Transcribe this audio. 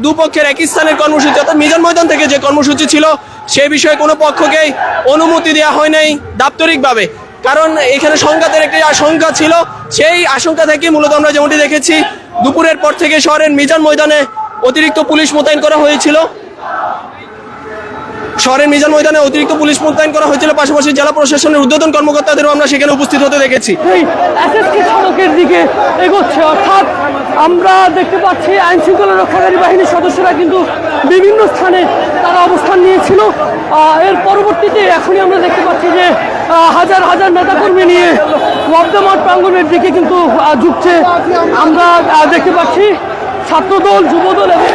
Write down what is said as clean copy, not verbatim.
দুপক্ষের একই স্থানের কর্মসূচি অর্থাৎ মিজান ময়দান থেকে যে কর্মসূচি ছিল সে বিষয়ে কোনো পক্ষকেই অনুমতি দেওয়া হয় নাই দাপ্তরিকভাবে, কারণ এখানে সংঘাতের একটি আশঙ্কা ছিল। সেই আশঙ্কা থেকে মূলত আমরা যেমনটি দেখেছি দুপুরের পর থেকে শহরের মিজান ময়দানে অতিরিক্ত পুলিশ মোতায়েন করা হয়েছিল। শহরের মিজান ময়দানে অতিরিক্ত পুলিশ মোতায়েন করা হয়েছিল, পাশাপাশি জেলা প্রশাসনের ঊর্ধ্বতন কর্মকর্তাদেরও আমরা সেখানে উপস্থিত হতে দেখেছি। সড়কের দিকে এগোচ্ছে, অর্থাৎ আমরা দেখতে পাচ্ছি আইন শৃঙ্খলা রক্ষাকারী বাহিনীর সদস্যরা কিন্তু বিভিন্ন স্থানে তারা অবস্থান নিয়েছিল। এর পরবর্তীতে এখনই আমরা দেখতে পাচ্ছি যে হাজার হাজার নেতাকর্মী নিয়ে ওয়াপদা মাঠ প্রাঙ্গণের দিকে কিন্তু ঝুঁকছে। আমরা দেখতে পাচ্ছি ছাত্রদল, যুবদল এবং